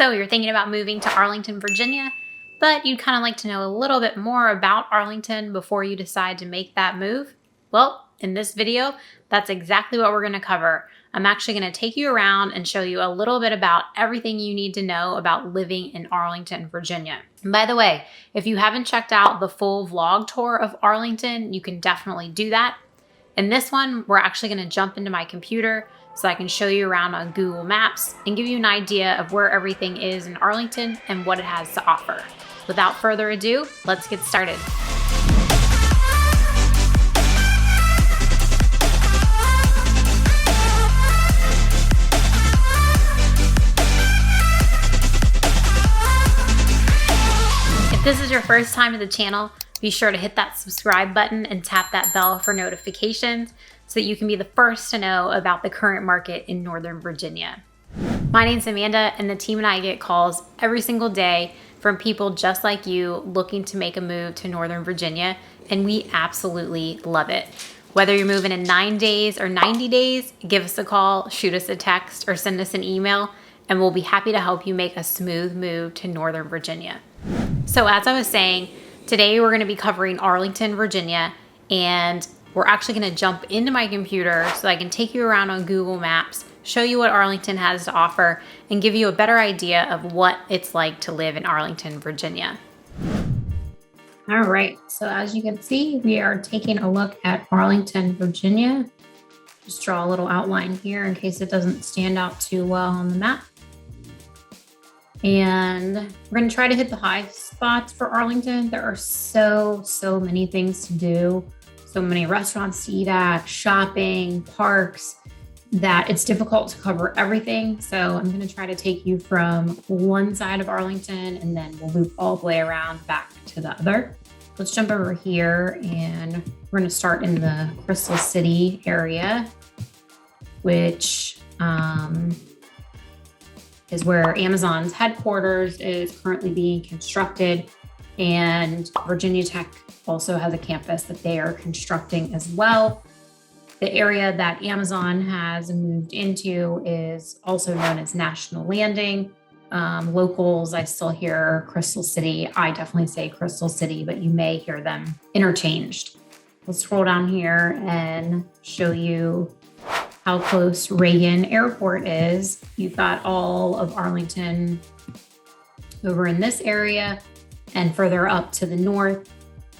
So you're thinking about moving to Arlington, Virginia, but you'd kind of like to know a little bit more about Arlington before you decide to make that move? Well, in this video, that's exactly what we're going to cover. I'm actually going to take you around and show you a little bit about everything you need to know about living in Arlington, Virginia. And by the way, if you haven't checked out the full vlog tour of Arlington, you can definitely do that. In this one, we're actually going to jump into my computer so I can show you around on Google Maps and give you an idea of where everything is in Arlington and what it has to offer. Without further ado, let's get started. If this is your first time to the channel, be sure to hit that subscribe button and tap that bell for notifications so that you can be the first to know about the current market in Northern Virginia. My name's Amanda, and the team and I get calls every single day from people just like you looking to make a move to Northern Virginia, and we absolutely love it. Whether you're moving in 9 days or 90 days, give us a call, shoot us a text, or send us an email, and we'll be happy to help you make a smooth move to Northern Virginia. So as I was saying, today we're going to be covering Arlington, Virginia, and we're actually going to jump into my computer so I can take you around on Google Maps, show you what Arlington has to offer, and give you a better idea of what it's like to live in Arlington, Virginia. All right, so as you can see, we are taking a look at Arlington, Virginia. Just draw a little outline here in case it doesn't stand out too well on the map. And we're going to try to hit the high spots for Arlington. There are so many things to do, so many restaurants to eat at, shopping, parks, that it's difficult to cover everything. So I'm going to try to take you from one side of Arlington and then we'll loop all the way around back to the other. Let's jump over here and we're going to start in the Crystal City area, which is where Amazon's headquarters is currently being constructed, and Virginia Tech also has a campus that they are constructing as well. The area that Amazon has moved into is also known as National Landing. Locals, I still hear Crystal City. I definitely say Crystal City, but you may hear them interchanged. Let's scroll down here and show you how close Regan Airport is. You've got all of Arlington over in this area and further up to the north.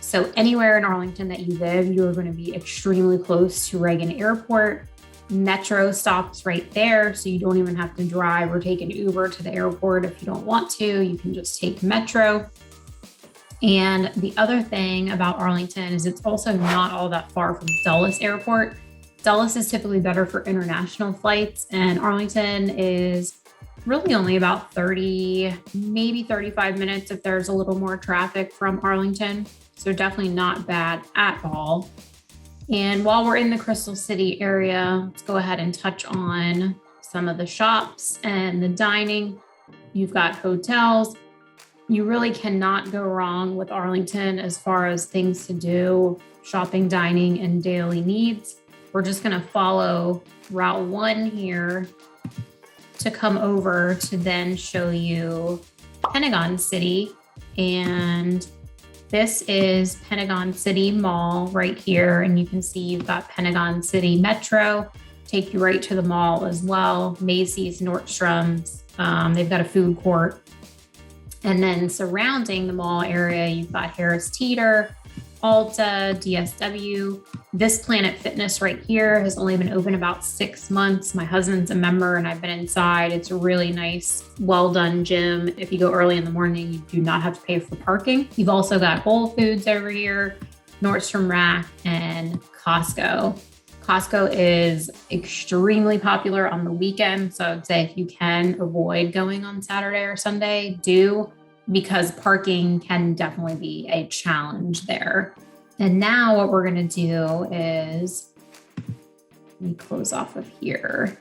So anywhere in Arlington that you live, you're going to be extremely close to Regan Airport. Metro stops right there, so you don't even have to drive or take an Uber to the airport if you don't want to. You can just take Metro. And the other thing about Arlington is it's also not all that far from Dulles Airport. Dulles is typically better for international flights, and Arlington is really only about 30, maybe 35 minutes if there's a little more traffic from Arlington. So definitely not bad at all. And while we're in the Crystal City area, let's go ahead and touch on some of the shops and the dining. You've got hotels. You really cannot go wrong with Arlington as far as things to do, shopping, dining, and daily needs. We're just going to follow Route 1 here to come over to then show you Pentagon City. And this is Pentagon City Mall right here. And you can see you've got Pentagon City Metro, take you right to the mall as well. Macy's, Nordstrom's, they've got a food court. And then surrounding the mall area, you've got Harris Teeter, Ulta, DSW. This Planet Fitness right here has only been open about 6 months. My husband's a member and I've been inside. It's a really nice, well done gym. If you go early in the morning, you do not have to pay for parking. You've also got Whole Foods over here, Nordstrom Rack, and Costco. Costco is extremely popular on the weekend. So I'd say if you can avoid going on Saturday or Sunday, do, because parking can definitely be a challenge there. And now what we're going to do is, let me close off of here.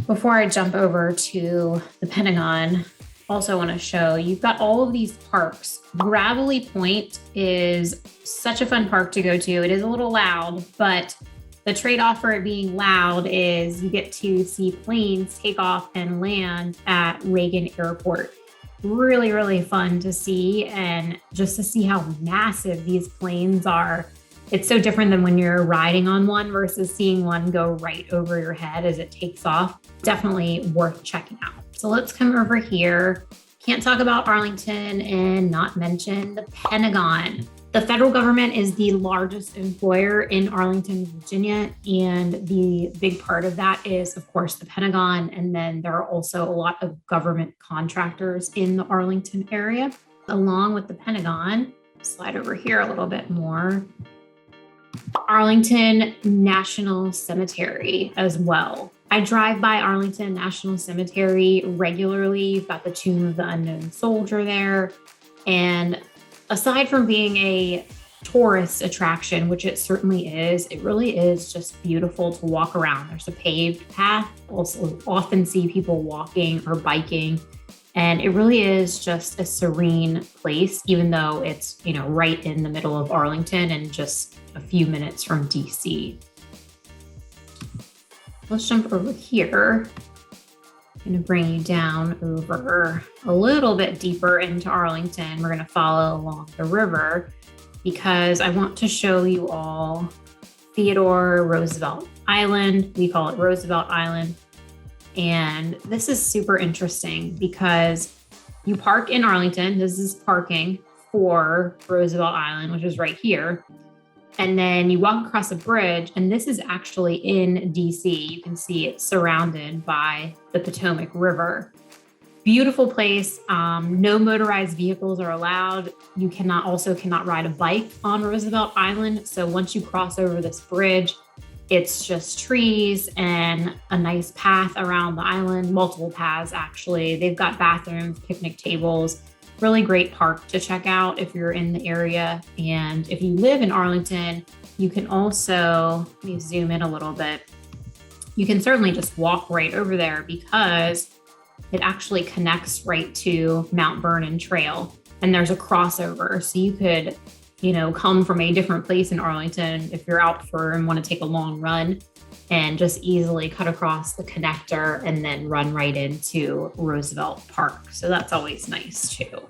Before I jump over to the Pentagon, also want to show you've got all of these parks. Gravelly Point is such a fun park to go to. It is a little loud, but The trade-off for it being loud is you get to see planes take off and land at Regan Airport. Really, really fun to see, and just to see how massive these planes are. It's so different than when you're riding on one versus seeing one go right over your head as it takes off. Definitely worth checking out. So let's come over here. Can't talk about Arlington and not mention the Pentagon. The federal government is the largest employer in Arlington, Virginia, and the big part of that is, of course, the Pentagon. And then there are also a lot of government contractors in the Arlington area. Along with the Pentagon, slide over here a little bit more, Arlington National Cemetery as well. I drive by Arlington National Cemetery regularly. You've got the Tomb of the Unknown Soldier there. And aside from being a tourist attraction, which it certainly is, it really is just beautiful to walk around. There's a paved path. Also often see people walking or biking. And it really is just a serene place, even though it's, right in the middle of Arlington and just a few minutes from DC. Let's jump over here. I'm going to bring you down over a little bit deeper into Arlington. We're going to follow along the river because I want to show you all Theodore Roosevelt Island. We call it Roosevelt Island. And this is super interesting because you park in Arlington. This is parking for Roosevelt Island, which is right here. And then you walk across a bridge, and this is actually in DC. You can see it's surrounded by the Potomac River. Beautiful place. No motorized vehicles are allowed. You cannot ride a bike on Roosevelt Island. So once you cross over this bridge, it's just trees and a nice path around the island, multiple paths actually. They've got bathrooms, picnic tables, really great park to check out if you're in the area. And if you live in Arlington, you can also, let me zoom in a little bit. You can certainly just walk right over there because it actually connects right to Mount Vernon Trail. And there's a crossover. So you could come from a different place in Arlington if you're out and want to take a long run and just easily cut across the connector and then run right into Roosevelt Park. So that's always nice too.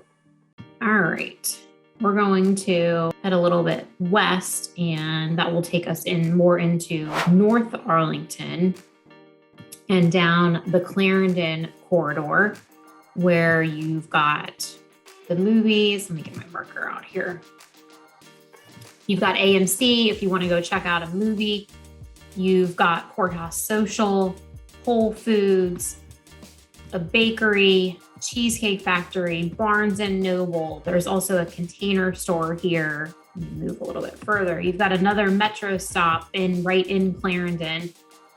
All right, we're going to head a little bit west, and that will take us more into North Arlington and down the Clarendon corridor where you've got the movies. Let me get my marker out here. You've got AMC if you want to go check out a movie. You've got Courthouse Social, Whole Foods, a bakery, Cheesecake Factory, Barnes and Noble. There's also a Container Store here. Let me move a little bit further. You've got another metro stop right in Clarendon.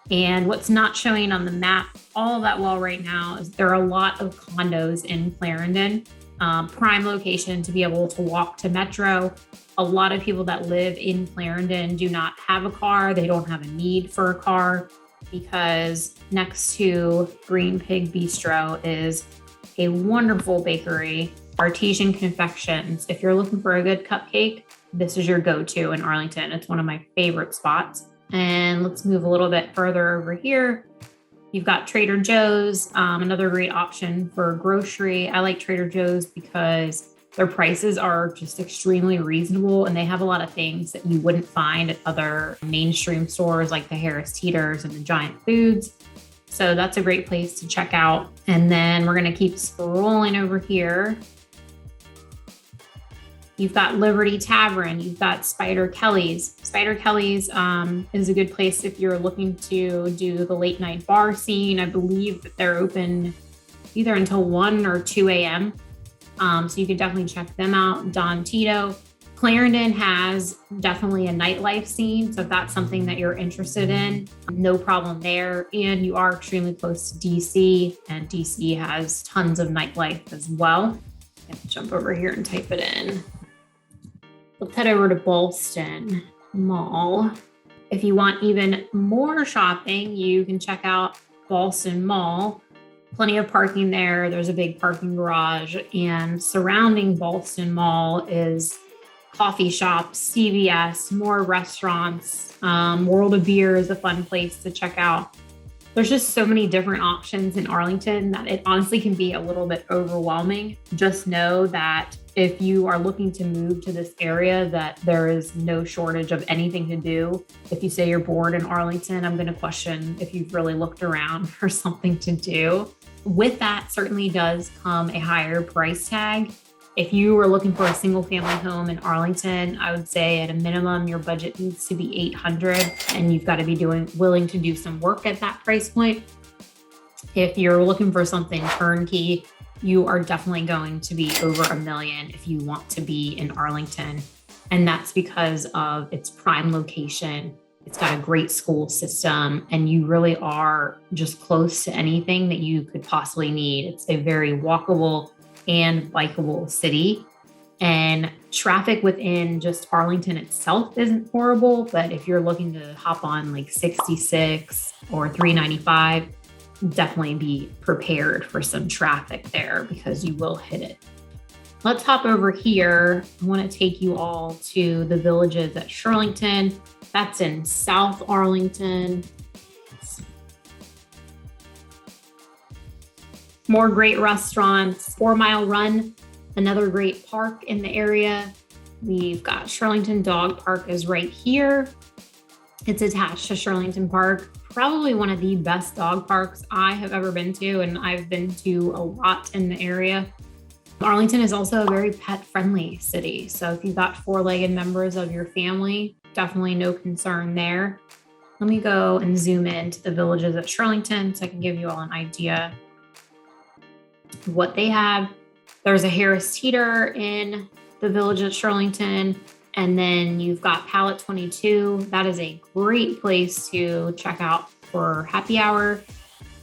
And what's not showing on the map all that well right now is there are a lot of condos in Clarendon. Prime location to be able to walk to Metro. A lot of people that live in Clarendon do not have a car. They don't have a need for a car because next to Green Pig Bistro is a wonderful bakery, Artesian Confections. If you're looking for a good cupcake, this is your go-to in Arlington. It's one of my favorite spots. And let's move a little bit further over here. You've got Trader Joe's, another great option for grocery. I like Trader Joe's because their prices are just extremely reasonable, and they have a lot of things that you wouldn't find at other mainstream stores like the Harris Teeters and the Giant Foods. So that's a great place to check out. And then we're going to keep scrolling over here. You've got Liberty Tavern. You've got Spider Kelly's. Spider Kelly's is a good place if you're looking to do the late night bar scene. I believe that they're open either until 1 or 2 a.m. So you could definitely check them out. Don Tito. Clarendon has definitely a nightlife scene. So if that's something that you're interested in, no problem there. And you are extremely close to DC, and DC has tons of nightlife as well. Jump over here and type it in. Let's head over to Ballston Mall. If you want even more shopping, you can check out Ballston Mall. Plenty of parking there. There's a big parking garage, and surrounding Ballston Mall is coffee shops, CVS, more restaurants. World of Beer is a fun place to check out. There's just so many different options in Arlington that it honestly can be a little bit overwhelming. Just know that if you are looking to move to this area, that there is no shortage of anything to do. If you say you're bored in Arlington, I'm going to question if you've really looked around for something to do. With that certainly does come a higher price tag. If you are looking for a single family home in Arlington, I would say at a minimum, your budget needs to be $800 and you've got to be willing to do some work at that price point. If you're looking for something turnkey, you are definitely going to be over $1 million if you want to be in Arlington. And that's because of its prime location. It's got a great school system and you really are just close to anything that you could possibly need. It's a very walkable and bikeable city, and traffic within just Arlington itself isn't horrible. But if you're looking to hop on like 66 or 395, definitely be prepared for some traffic there because you will hit it. Let's hop over here. I want to take you all to the Villages at Shirlington. That's in South Arlington. More great restaurants, 4 Mile Run, another great park in the area. We've got Shirlington Dog Park is right here. It's attached to Shirlington Park, probably one of the best dog parks I have ever been to, and I've been to a lot in the area. Arlington is also a very pet-friendly city, so if you've got 4-legged members of your family, definitely no concern there. Let me go and zoom in to the Villages at Shirlington so I can give you all an idea what they have. There's a Harris Teeter in the Village at Shirlington, and then you've got Pallet 22. That is a great place to check out for happy hour.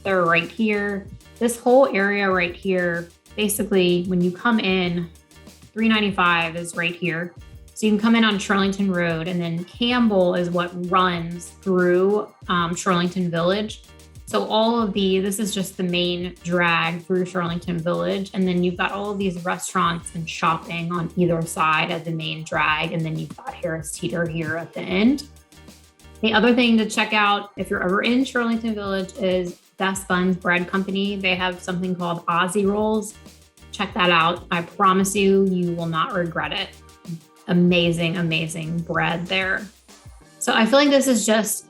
They're right here. This whole area right here, basically when you come in, 395 is right here. So you can come in on Shirlington Road, and then Campbell is what runs through Shirlington Village. So this is just the main drag through Shirlington Village. And then you've got all of these restaurants and shopping on either side of the main drag. And then you've got Harris Teeter here at the end. The other thing to check out if you're ever in Shirlington Village is Best Buns Bread Company. They have something called Aussie Rolls. Check that out. I promise you, you will not regret it. Amazing, amazing bread there. So I feel like this is just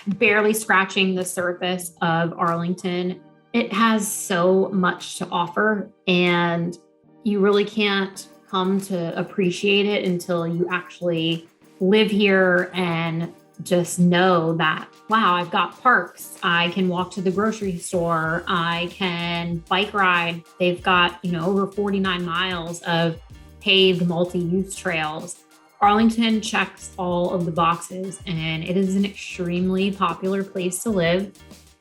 barely scratching the surface of Arlington. It has so much to offer, and you really can't come to appreciate it until you actually live here and just know that, wow, I've got parks. I can walk to the grocery store. I can bike ride. They've got, over 49 miles of paved multi-use trails. Arlington checks all of the boxes, and it is an extremely popular place to live.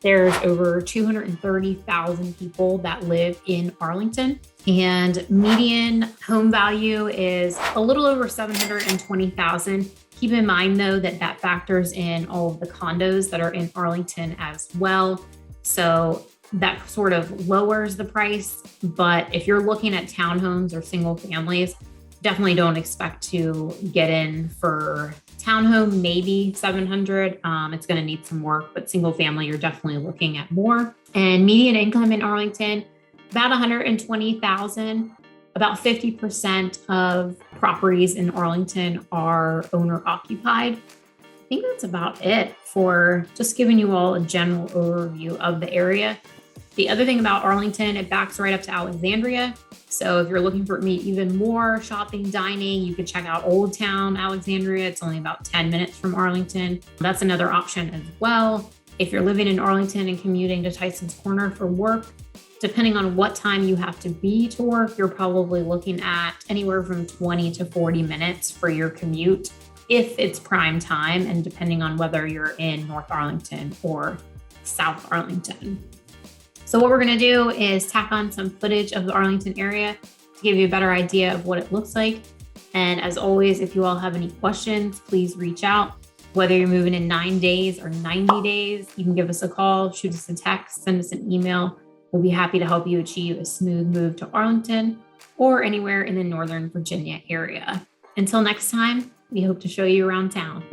There's over 230,000 people that live in Arlington, and median home value is a little over $720,000. Keep in mind, though, that factors in all of the condos that are in Arlington as well. So that sort of lowers the price. But if you're looking at townhomes or single families, definitely don't expect to get in for townhome, maybe 700. It's going to need some work, but single family, you're definitely looking at more. And median income in Arlington, about 120,000. About 50% of properties in Arlington are owner occupied. I think that's about it for just giving you all a general overview of the area. The other thing about Arlington, it backs right up to Alexandria. So if you're looking for even more shopping, dining, you could check out Old Town Alexandria. It's only about 10 minutes from Arlington. That's another option as well. If you're living in Arlington and commuting to Tyson's Corner for work, depending on what time you have to be to work, you're probably looking at anywhere from 20 to 40 minutes for your commute if it's prime time, and depending on whether you're in North Arlington or South Arlington. So what we're going to do is tack on some footage of the Arlington area to give you a better idea of what it looks like. And as always, if you all have any questions, please reach out. Whether you're moving in 9 days or 90 days, you can give us a call, shoot us a text, send us an email. We'll be happy to help you achieve a smooth move to Arlington or anywhere in the Northern Virginia area. Until next time, we hope to show you around town.